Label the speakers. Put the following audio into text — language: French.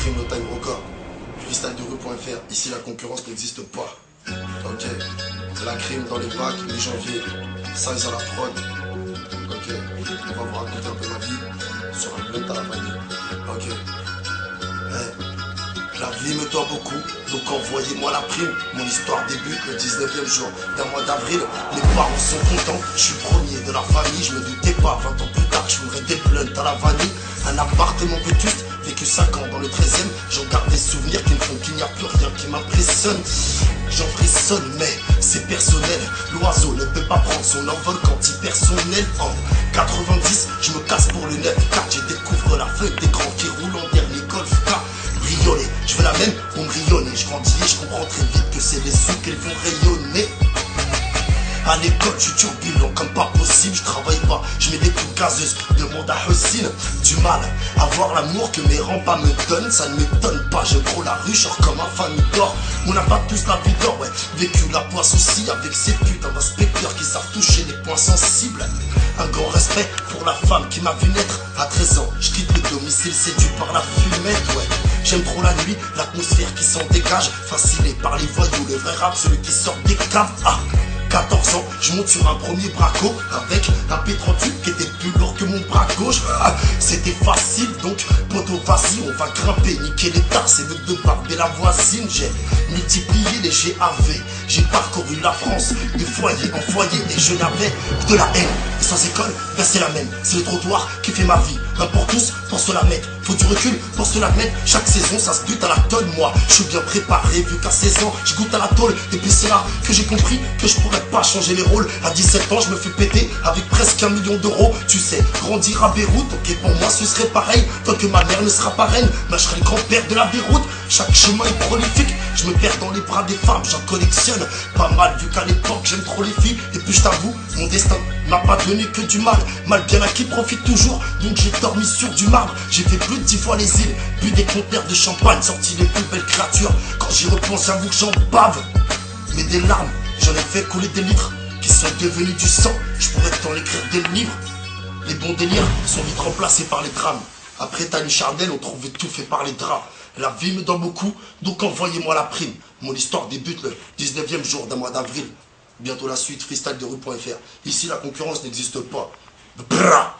Speaker 1: crime, no time record. Freestylederue.fr, ici la concurrence n'existe pas. Ok, la crime dans les bacs, mi-janvier, size à la prod. Ok, on va vous raconter un peu ma vie sur un blunt à la vanille. Ok, la vie me doit beaucoup, donc envoyez-moi la prime. Mon histoire débute le 19e jour d'un mois d'avril. Mes parents sont contents, je suis premier de la famille. Je me doutais pas, 20 ans plus tard, je ferais des blunts à la vanille. Un appartement vétuste, vécu 5 ans dans le 13e. J'en garde des souvenirs qui me font qu'il n'y a plus rien qui m'impressionne. J'en frissonne, mais c'est personnel. L'oiseau ne peut pas prendre son envol quand il perd son aile. En 90, je me casse pour le 9-4. Je découvre la feuille d'écran qui roule en dernier Golf K. Brioler, je veux la même pour me rayonner. Je grandis et je comprends très vite que c'est les sous qu'elles font rayonner. À l'école, je suis turbulent comme pas possible, je travaille pas, je mets des coups gazeuses, demande à Hussein. Du mal à voir l'amour que mes rampas me donnent, ça ne m'étonne pas, j'aime trop la rue, genre comme un famille d'or. On n'a pas tous la vie d'or, ouais, vécu la poisse aussi avec ces putains d'inspecteurs qui savent toucher les points sensibles. Un grand respect pour la femme qui m'a vu naître à 13 ans, je quitte le domicile séduit par la fumette, ouais. J'aime trop la nuit, l'atmosphère qui s'en dégage, fasciné par les voyous, le vrai rap, celui qui sort des caves. 14 ans, je monte sur un premier braco avec un P38 qui était plus lourd que mon bras gauche. C'était facile donc, poto vas-y, on va grimper, niquer les tasses et le de barber la voisine. J'ai multiplié les GAV, j'ai parcouru la France de foyer en foyer et je n'avais que de la haine. Et sans école, ben c'est la même, c'est le trottoir qui fait ma vie. Un pour tous, pour se la mettre, faut du recul pour se la mettre. Chaque saison ça se bute à la tonne, moi je suis bien préparé vu qu'à 16 ans je goûte à la tôle. Et puis c'est là que j'ai compris que je pourrais pas changer les rôles. À 17 ans je me fais péter avec presque 1 million d'euros. Tu sais, grandir à Beyrouth, ok pour moi ce serait pareil. Tant que ma mère ne sera pas reine, ben je serai le grand-père de la Beyrouth. Chaque chemin est prolifique, je me perds dans les bras des femmes. J'en collectionne pas mal vu qu'à l'époque j'aime trop les filles. Et puis je t'avoue, mon destin m'a pas donné que du mal. Mal bien acquis profite toujours, donc j'ai dormi sur du marbre. J'ai fait plus de 10 fois les îles, bu des conteneurs de champagne, sorti les plus belles créatures. Quand j'y repense, j'avoue que j'en bave. Mais des larmes, j'en ai fait couler des litres qui sont devenus du sang. Je pourrais t'en écrire des livres. Les bons délires sont vite remplacés par les drames. Après Tani Chardel, on trouvait tout fait par les draps. La vie me donne beaucoup, donc envoyez-moi la prime. Mon histoire débute le 19e jour d'un mois d'avril. Bientôt la suite, freestylederue.fr. Ici, la concurrence n'existe pas. Brrra.